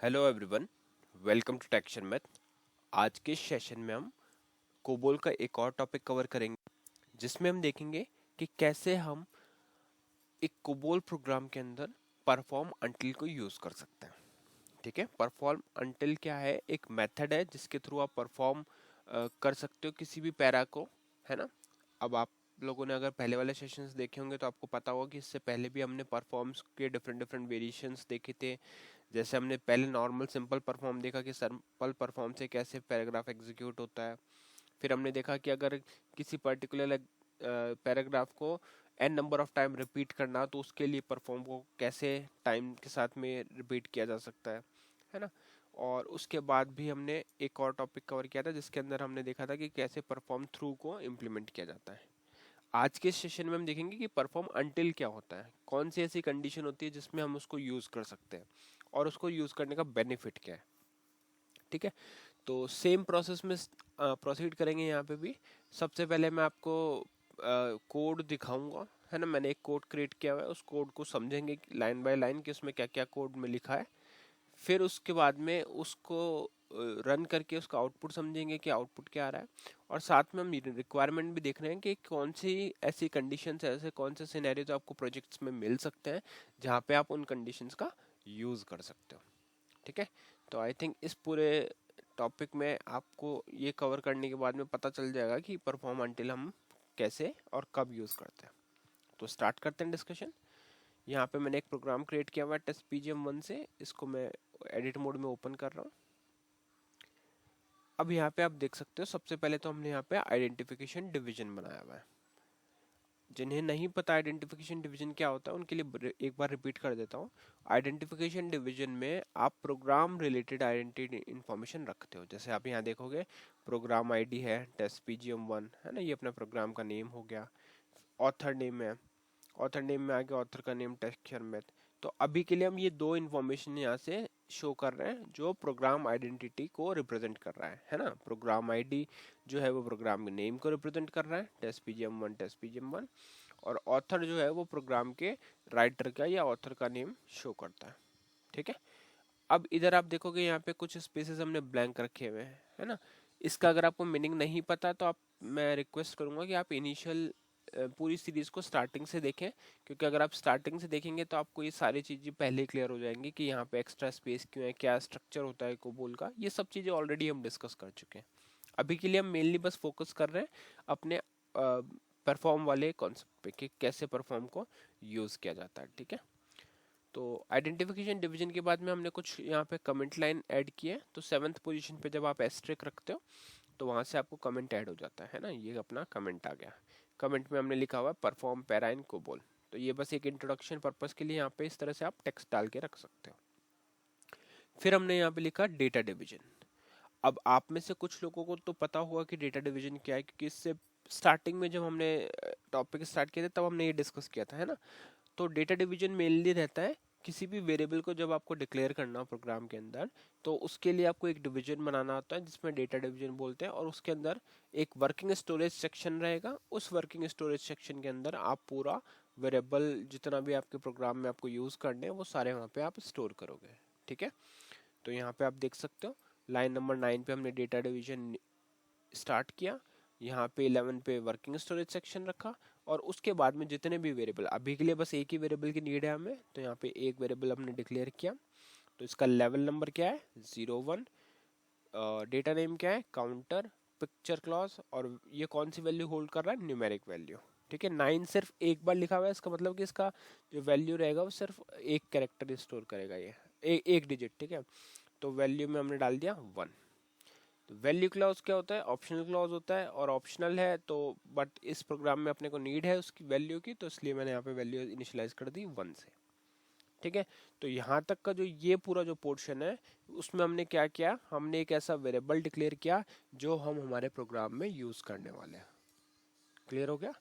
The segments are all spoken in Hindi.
Hello everyone, welcome to Tekshan math. आज के सेशन में हम कोबोल का एक और टॉपिक कवर करेंगे जिसमें हम देखेंगे कि कैसे हम एक कोबोल प्रोग्राम के अंदर परफॉर्म अंटिल को यूज़ कर सकते हैं। ठीक है, परफॉर्म अंटिल क्या है? एक मेथड है जिसके थ्रू आप परफॉर्म कर सकते हो किसी भी पैरा को, है ना। अब आप लोगों ने अगर पहले वाले सेशंस देखे होंगे तो आपको पता होगा कि इससे पहले भी हमने परफॉर्म्स के डिफरेंट डिफरेंट वेरिएशंस देखे थे। जैसे हमने पहले नॉर्मल सिंपल परफॉर्म देखा कि सिंपल परफॉर्म से कैसे पैराग्राफ एग्जीक्यूट होता है। फिर हमने देखा कि अगर किसी पर्टिकुलर पैराग्राफ को n number of time repeat करना तो उसके लिए परफॉर्म को कैसे टाइम के साथ में रिपीट किया जा सकता है ना। और उसके बाद भी हमने एक और टॉपिक कवर किया था जिसके अंदर हमने देखा था कि कैसे परफॉर्म थ्रू को इम्प्लीमेंट किया जाता है। आज के सेशन में हम देखेंगे कि परफॉर्म अंटिल क्या होता है, कौन सी ऐसी कंडीशन होती है जिसमें हम उसको यूज कर सकते हैं और उसको यूज करने का बेनिफिट क्या है। ठीक है, तो सेम प्रोसेस में प्रोसीड करेंगे यहाँ पे भी। सबसे पहले मैं आपको कोड दिखाऊंगा, है ना। मैंने एक कोड क्रिएट किया हुआ है, उस कोड को समझेंगे लाइन बाय लाइन कि उसमें क्या क्या कोड में लिखा है। फिर उसके बाद में उसको रन करके उसका आउटपुट समझेंगे कि आउटपुट क्या आ रहा है। और साथ में हम रिक्वायरमेंट भी देख रहे हैं कि कौन सी ऐसी कंडीशंस है, ऐसे कौन से सिनेरियोज आपको प्रोजेक्ट्स में मिल सकते हैं जहाँ पे आप उन कंडीशंस का यूज़ कर सकते हो। ठीक है, तो आई थिंक इस पूरे टॉपिक में आपको ये कवर करने के बाद में पता चल जाएगा कि परफॉर्म अंटिल हम कैसे और कब यूज़ करते हैं। तो स्टार्ट करते हैं डिस्कशन। यहाँ पे मैंने एक प्रोग्राम क्रिएट किया हुआ है टेस्ट पीजीएम 1 से, इसको मैं एडिट मोड में ओपन कर रहा हूँ। अब यहाँ पे आप देख सकते हो सबसे पहले तो हमने यहाँ पे आइडेंटिफिकेशन डिवीजन बनाया हुआ है। जिन्हें नहीं पता आइडेंटिफिकेशन डिवीजन क्या होता है उनके लिए एक बार रिपीट कर देता हूँ। आइडेंटिफिकेशन डिवीजन में आप प्रोग्राम रिलेटेड आइडेंटिटी इंफॉर्मेशन रखते हो। जैसे आप यहाँ देखोगे प्रोग्राम आईडी है टेस्ट पीजीएम 1, है ना, ये अपना प्रोग्राम का नेम हो गया। ऑथर नेम है, ऑथर नेम में आ गया ऑथर का नेम टेक्सचर मैथ। तो अभी के लिए हम ये दो इन्फॉर्मेशन यहाँ से शो कर रहे हैं जो प्रोग्राम आइडेंटिटी को रिप्रेजेंट कर रहा है ना। प्रोग्राम आईडी जो है वो प्रोग्राम के नेम को रिप्रेजेंट कर रहा है, टेस्ट पीजीएम 1। और ऑथर जो है वो प्रोग्राम के राइटर का या ऑथर का नेम शो करता है। ठीक है, अब इधर आप देखोगे यहाँ पे कुछ स्पेसेस हमने ब्लैंक रखे हुए हैं, है ना। इसका अगर आपको मीनिंग नहीं पता तो मैं रिक्वेस्ट करूंगा कि आप इनिशियल पूरी सीरीज को स्टार्टिंग से देखें, क्योंकि अगर आप स्टार्टिंग से देखेंगे तो आपको ये सारी चीज़ें पहले क्लियर हो जाएंगी कि यहाँ पे एक्स्ट्रा स्पेस क्यों है, क्या स्ट्रक्चर होता है कोबोल का। ये सब चीज़ें ऑलरेडी हम डिस्कस कर चुके हैं। अभी के लिए हम मेनली बस फोकस कर रहे हैं अपने परफॉर्म वाले कॉन्सेप्ट पे कि कैसे परफॉर्म को यूज़ किया जाता है। ठीक है, तो आइडेंटिफिकेशन डिवीजन के बाद में हमने कुछ यहाँ पे कमेंट लाइन ऐड की है। तो 7th पोजीशन पे जब आप एस्ट्रिक रखते हो तो वहाँ से आपको कमेंट ऐड हो जाता है ना। ये अपना कमेंट आ गया। कमेंट में हमने लिखा हुआ है परफॉर्म पैरा इन कोबोल। तो ये बस एक इंट्रोडक्शन पर्पस के लिए यहाँ पे इस तरह से आप टेक्स्ट डाल के रख सकते हो। फिर हमने यहाँ पे लिखा डेटा डिवीजन। अब आप में से कुछ लोगों को तो पता होगा कि डेटा डिवीजन क्या है, क्योंकि इससे स्टार्टिंग में जब हमने टॉपिक स्टार्ट किया था तब हमने ये डिस्कस किया था, है ना। तो डेटा डिवीजन मेनली रहता है किसी भी वेरिएबल को जब आपको डिक्लेयर करना हो प्रोग्राम के अंदर, तो उसके लिए आपको एक डिवीजन बनाना होता है जिसमें डेटा डिवीजन बोलते हैं। और उसके अंदर एक वर्किंग स्टोरेज सेक्शन रहेगा। उस वर्किंग स्टोरेज सेक्शन के अंदर आप पूरा वेरिएबल जितना भी आपके प्रोग्राम में आपको यूज करने हैं वो सारे वहाँ पे आप स्टोर करोगे। ठीक है, तो यहाँ पे आप देख सकते हो लाइन नंबर 9 पे हमने डेटा डिवीजन स्टार्ट किया। यहाँ पे 11 पे वर्किंग स्टोरेज सेक्शन रखा। और उसके बाद में जितने भी वेरिएबल, अभी के लिए बस एक ही वेरिएबल की नीड है हमें, तो यहाँ पे एक वेरिएबल हमने डिक्लेयर किया। तो इसका लेवल नंबर क्या है 01, डेटा नेम क्या है काउंटर, पिक्चर क्लॉज, और ये कौन सी वैल्यू होल्ड कर रहा है न्यूमेरिक वैल्यू। ठीक है, 9 सिर्फ एक बार लिखा हुआ है, इसका मतलब कि इसका जो वैल्यू रहेगा वो सिर्फ एक कैरेक्टर स्टोर करेगा, ये एक डिजिट। ठीक है, तो वैल्यू में हमने डाल दिया 1। तो वैल्यू क्लॉज क्या होता है, ऑप्शनल क्लॉज होता है, और ऑप्शनल है तो बट इस प्रोग्राम में अपने को नीड है उसकी वैल्यू की, तो इसलिए मैंने यहाँ पे वैल्यू इनिशियलाइज कर दी 1 से। ठीक है, तो यहाँ तक का जो ये पूरा जो पोर्शन है उसमें हमने क्या किया, हमने एक ऐसा वेरिएबल डिक्लेयर किया जो हम हमारे प्रोग्राम में यूज करने वाले हैं। क्लियर हो गया,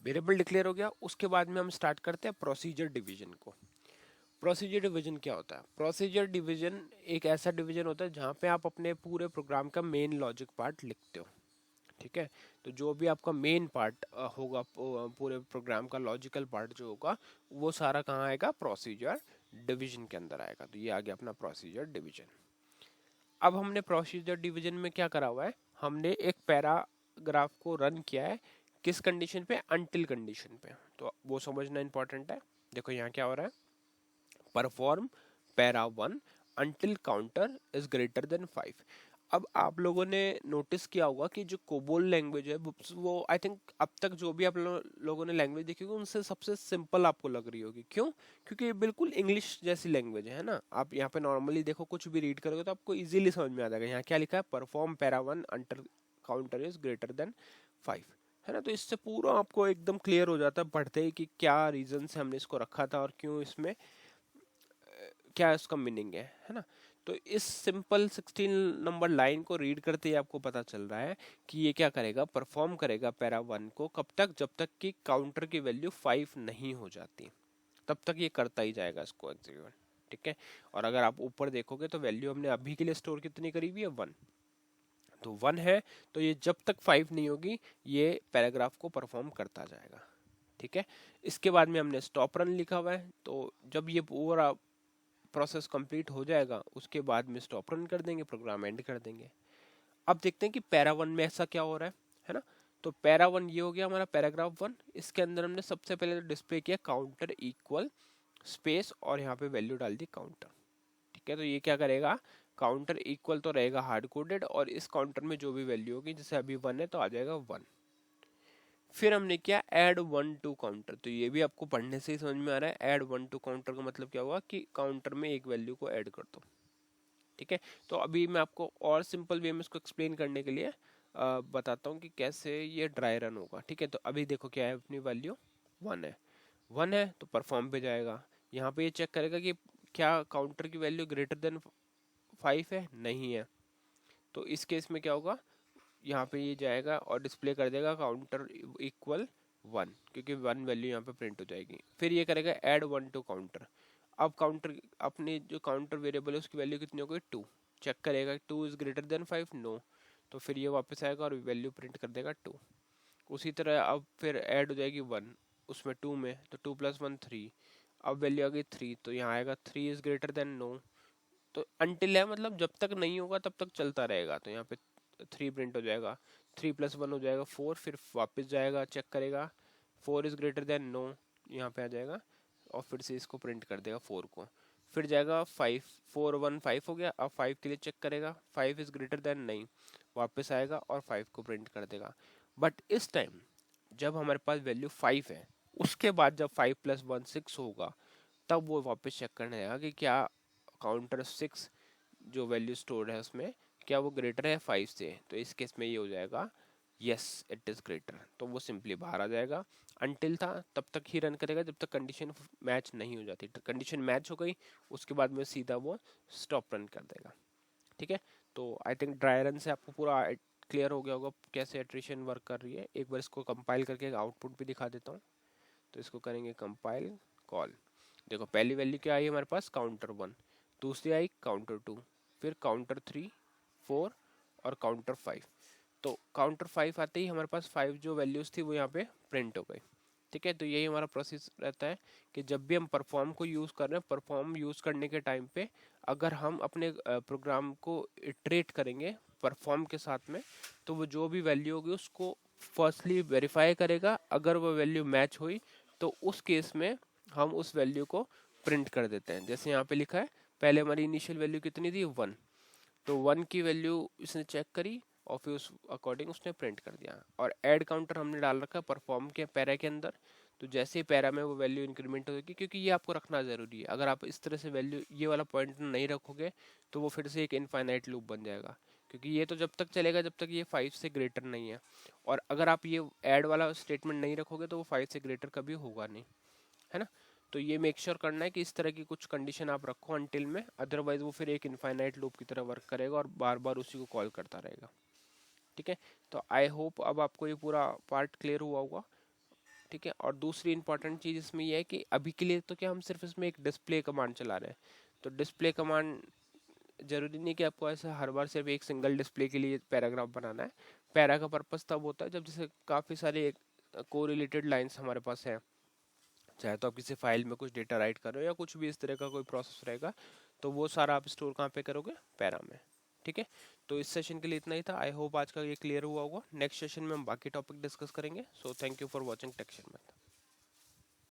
वेरिएबल डिक्लेयर हो गया। उसके बाद में हम स्टार्ट करते हैं प्रोसीजर डिवीजन को। प्रोसीजर डिवीजन क्या होता है? प्रोसीजर डिवीजन एक ऐसा डिवीजन होता है जहाँ पे आप अपने पूरे प्रोग्राम का मेन लॉजिक पार्ट लिखते हो। ठीक है, तो जो भी आपका मेन पार्ट होगा पूरे प्रोग्राम का लॉजिकल पार्ट जो होगा वो सारा कहाँ आएगा, प्रोसीजर डिवीजन के अंदर आएगा। तो ये आ गया अपना प्रोसीजर डिवीजन। अब हमने प्रोसीजर डिवीजन में क्या करा हुआ है, हमने एक पैराग्राफ को रन किया है किस कंडीशन पे, अनटिल कंडीशन पे। तो वो समझना इंपॉर्टेंट है। देखो यहाँ क्या हो रहा है, perform para 1 until counter is greater than 5। अब आप लोगों ने नोटिस किया होगा कि जो कोबोल लैंग्वेज है वो आई थिंक अब तक जो भी आप लोगों ने लैंग्वेज देखी होगी उनसे सबसे सिंपल आपको लग रही होगी। क्यों? क्योंकि ये बिल्कुल इंग्लिश जैसी लैंग्वेज है ना। आप यहाँ पे नॉर्मली देखो, कुछ भी रीड करोगे तो आपको इजीली समझ में आ जाएगा। यहाँ क्या लिखा है, perform para 1 until counter is greater than 5, है ना। तो इससे पूरा आपको एकदम क्लियर हो जाता है पढ़ते ही कि क्या रीजन से हमने इसको रखा था और क्यों इसमें क्या इसका मीनिंग है ना। तो इस सिंपल 16 नंबर लाइन को रीड करते ही आपको पता चल रहा है कि ये क्या करेगा, परफॉर्म करेगा पैरा 1 को कब तक, जब तक कि काउंटर की वैल्यू 5 नहीं हो जाती, तब तक ये करता ही जाएगा इसको एग्जीक्यूट। ठीक है। और अगर आप ऊपर देखोगे तो वैल्यू हमने अभी के लिए स्टोर कितनी करी हुई है, 1। तो 1 है तो ये जब तक 5 नहीं होगी ये पैराग्राफ को परफॉर्म करता जाएगा। ठीक है। इसके बाद में हमने स्टॉप रन लिखा हुआ है, तो जब ये पूरा प्रोसेस कंप्लीट हो जाएगा उसके बाद में स्टॉप रन कर देंगे, प्रोग्राम एंड कर देंगे। अब देखते हैं कि पैरा 1 में ऐसा क्या हो रहा है ना। तो पैरा 1 ये हो गया हमारा पैराग्राफ 1। इसके अंदर हमने सबसे पहले डिस्प्ले किया काउंटर इक्वल स्पेस और यहाँ पे वैल्यू डाल दी काउंटर। ठीक है। तो ये क्या करेगा, काउंटर इक्वल तो रहेगा हार्ड कोडेड और इस काउंटर में जो भी वैल्यू होगी, जैसे अभी 1 है तो आ जाएगा 1। फिर हमने किया ऐड 1 टू काउंटर। तो ये भी आपको पढ़ने से ही समझ में आ रहा है, ऐड 1 टू काउंटर का मतलब क्या हुआ कि काउंटर में एक वैल्यू को ऐड कर दो। ठीक है। तो अभी मैं आपको और सिंपल वे में इसको एक्सप्लेन करने के लिए बताता हूँ कि कैसे ये ड्राई रन होगा। ठीक है। तो अभी देखो क्या है, अपनी वैल्यू 1 है तो परफॉर्म पे जाएगा। यहाँ पे ये चेक करेगा कि क्या काउंटर की वैल्यू ग्रेटर देन 5 है, नहीं है। तो इस केस में क्या होगा, यहाँ पे ये जाएगा और डिस्प्ले कर देगा काउंटर इक्वल 1, क्योंकि 1 वैल्यू यहाँ पे प्रिंट हो जाएगी। फिर ये करेगा ऐड 1 टू काउंटर। अब काउंटर अपनी जो काउंटर वेरिएबल है उसकी वैल्यू कितनी हो गई, 2। चेक करेगा 2 इज ग्रेटर देन 5, नो। तो फिर ये वापस आएगा और वैल्यू प्रिंट कर देगा 2। उसी तरह अब फिर ऐड हो जाएगी 1 उसमें 2 में, तो 2 + 1 3। अब वैल्यू आ गई 3, तो यहाँ आएगा 3 इज ग्रेटर देन नो। तो अनटिल है मतलब जब तक नहीं होगा तब तक चलता रहेगा। तो यहाँ पे 3 प्रिंट हो जाएगा, 3 + 1 हो जाएगा 4। फिर वापस जाएगा, चेक करेगा 4 इज ग्रेटर देन नो, यहाँ पे आ जाएगा और फिर से इसको प्रिंट कर देगा 4 को। फिर जाएगा 5, 4 1 5 हो गया। अब 5 के लिए चेक करेगा, 5 इज ग्रेटर देन 9, वापस आएगा और 5 को प्रिंट कर देगा। बट इस टाइम जब हमारे पास वैल्यू 5 है, उसके बाद जब 5 + 1 6 होगा, तब वो वापस चेक करने आएगा कि क्या काउंटर 6 जो वैल्यू स्टोर्ड है उसमें क्या वो ग्रेटर है 5 से। तो इस केस में ये हो जाएगा यस इट इज ग्रेटर, तो वो सिंपली बाहर आ जाएगा। अनटिल था तब तक ही रन करेगा जब तक कंडीशन मैच नहीं हो जाती। कंडीशन मैच हो गई उसके बाद में सीधा वो स्टॉप रन कर देगा। ठीक है। तो आई थिंक ड्राई रन से आपको पूरा क्लियर हो गया होगा कैसे एट्रिशन वर्क कर रही है। एक बार इसको कंपाइल करके आउटपुट भी दिखा देता हूँ। तो इसको करेंगे कंपाइल कॉल। देखो पहली वैल्यू क्या आई हमारे पास, काउंटर 1। दूसरी आई काउंटर 2, फिर काउंटर 3 4 और काउंटर 5। तो काउंटर 5 आते ही हमारे पास 5 जो वैल्यूज थी वो यहाँ पे प्रिंट हो गई। ठीक है। तो यही हमारा प्रोसेस रहता है कि जब भी हम परफॉर्म को यूज़ कर रहे हैं, परफॉर्म यूज़ करने के टाइम पे अगर हम अपने प्रोग्राम को इटरेट करेंगे परफॉर्म के साथ में, तो वो जो भी वैल्यू होगी उसको फर्स्टली वेरीफाई करेगा। अगर वो वैल्यू मैच हुई तो उस केस में हम उस वैल्यू को प्रिंट कर देते हैं। जैसे यहाँ पे लिखा है पहले हमारी इनिशियल वैल्यू कितनी थी, 1। तो 1 की वैल्यू इसने चेक करी और फिर उस अकॉर्डिंग उसने प्रिंट कर दिया। और ऐड काउंटर हमने डाल रखा है परफॉर्म के पैरा के अंदर। तो जैसे ही पैरा में वो वैल्यू इंक्रीमेंट होगी, क्योंकि ये आपको रखना ज़रूरी है। अगर आप इस तरह से वैल्यू ये वाला पॉइंट नहीं रखोगे तो वो फिर से एक इनफाइनाइट लूप बन जाएगा, क्योंकि ये तो जब तक चलेगा जब तक ये 5 से ग्रेटर नहीं है। और अगर आप ये ऐड वाला स्टेटमेंट नहीं रखोगे तो वो 5 से ग्रेटर कभी होगा नहीं, है ना। तो ये मेक श्योर करना है कि इस तरह की कुछ कंडीशन आप रखो अनटिल में, अदरवाइज वो फिर एक इनफाइनाइट लूप की तरह वर्क करेगा और बार बार उसी को कॉल करता रहेगा। ठीक है। तो आई होप अब आपको ये पूरा पार्ट क्लियर हुआ होगा। ठीक है। और दूसरी इंपॉर्टेंट चीज़ इसमें यह है कि अभी के लिए तो क्या हम सिर्फ इसमें एक डिस्प्ले कमांड चला रहे हैं। तो डिस्प्ले कमांड जरूरी नहीं कि आपको ऐसा हर बार सिर्फ एक सिंगल डिस्प्ले के लिए पैराग्राफ बनाना है। पैरा का पर्पस तब होता है जब जैसे काफ़ी सारे कोरिलेटेड लाइंस हमारे पास हैं, चाहे तो आप किसी फाइल में कुछ डेटा राइट कर रहे हो या कुछ भी इस तरह का कोई प्रोसेस रहेगा, तो वो सारा आप स्टोर कहाँ पे करोगे, पैरा में। ठीक है, तो इस सेशन के लिए इतना ही था। आई होप आज का ये क्लियर हुआ होगा। नेक्स्ट सेशन में हम बाकी टॉपिक डिस्कस करेंगे। So thank you for watching Tekshan में।